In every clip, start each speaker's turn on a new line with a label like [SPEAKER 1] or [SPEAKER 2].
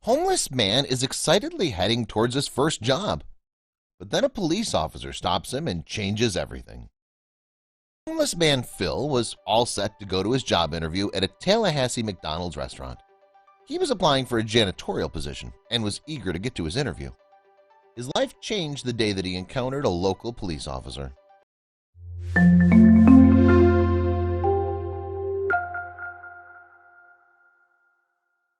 [SPEAKER 1] Homeless man is excitedly heading towards his first job, but then a police officer stops him and changes everything. Homeless man Phil was all set to go to his job interview at a Tallahassee McDonald's restaurant. He was applying for a janitorial position and was eager to get to his interview. His life changed the day that he encountered a local police officer.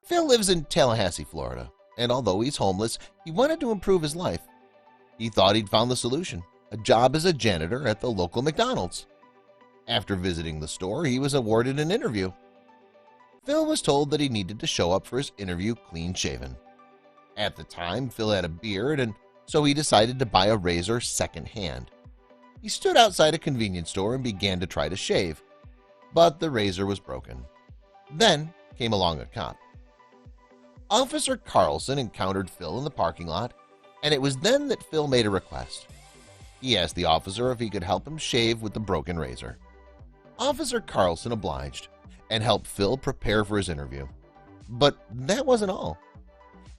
[SPEAKER 1] Phil lives in Tallahassee, Florida, and although he's homeless, he wanted to improve his life. He thought he'd found the solution, a job as a janitor at the local McDonald's. After visiting the store, he was awarded an interview. Phil was told that he needed to show up for his interview clean-shaven. At the time, Phil had a beard, and so he decided to buy a razor second-hand. He stood outside a convenience store and began to try to shave, but the razor was broken. Then came along a cop. Officer Carlson encountered Phil in the parking lot, and it was then that Phil made a request. He asked the officer if he could help him shave with the broken razor. Officer Carlson obliged and helped Phil prepare for his interview. But that wasn't all.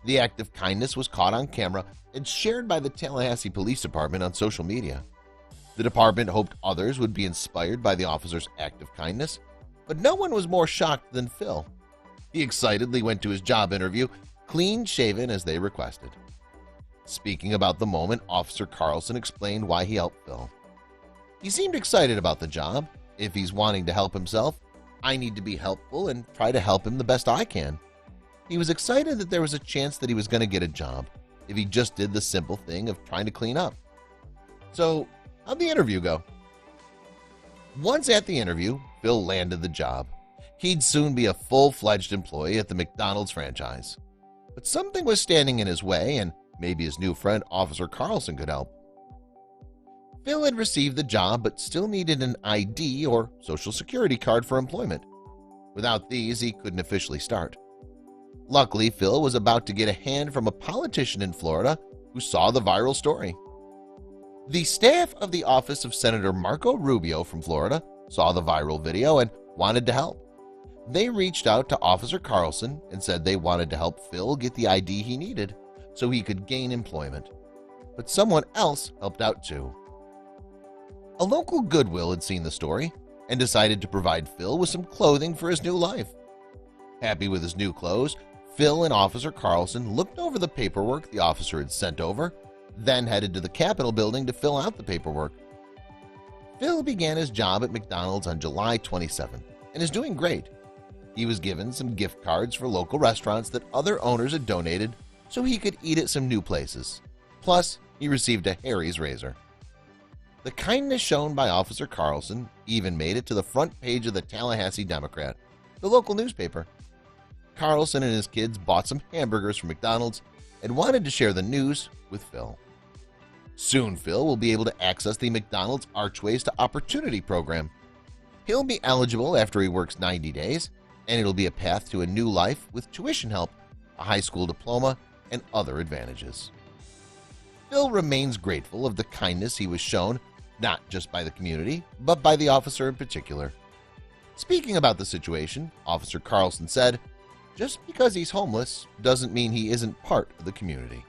[SPEAKER 1] The act of kindness was caught on camera and shared by the Tallahassee Police Department on social media. The department hoped others would be inspired by the officer's act of kindness, but no one was more shocked than Phil. He excitedly went to his job interview, clean-shaven as they requested. Speaking about the moment, Officer Carlson explained why he helped Phil. He seemed excited about the job. If he's wanting to help himself, I need to be helpful and try to help him the best I can. He was excited that there was a chance that he was going to get a job if he just did the simple thing of trying to clean up. So, how'd the interview go? Once at the interview, Phil landed the job. He'd soon be a full-fledged employee at the McDonald's franchise. But something was standing in his way, and maybe his new friend Officer Carlson could help. Phil had received the job but still needed an ID or Social Security card for employment. Without these, he couldn't officially start. Luckily, Phil was about to get a hand from a politician in Florida who saw the viral story. The staff of the office of Senator Marco Rubio from Florida saw the viral video and wanted to help. They reached out to Officer Carlson and said they wanted to help Phil get the ID he needed so he could gain employment. But someone else helped out too. A local Goodwill had seen the story and decided to provide Phil with some clothing for his new life. Happy with his new clothes, Phil and Officer Carlson looked over the paperwork the officer had sent over, then headed to the Capitol building to fill out the paperwork. Phil began his job at McDonald's on July 27 and is doing great. He was given some gift cards for local restaurants that other owners had donated so he could eat at some new places. Plus, he received a Harry's razor. The kindness shown by Officer Carlson even made it to the front page of the Tallahassee Democrat, the local newspaper. Carlson and his kids bought some hamburgers from McDonald's and wanted to share the news with Phil. Soon, Phil will be able to access the McDonald's Archways to Opportunity program. He'll be eligible after he works 90 days, and it'll be a path to a new life with tuition help, a high school diploma, and other advantages. Phil remains grateful of the kindness he was shown, not just by the community, but by the officer in particular. Speaking about the situation, Officer Carlson said, "Just because he's homeless doesn't mean he isn't part of the community."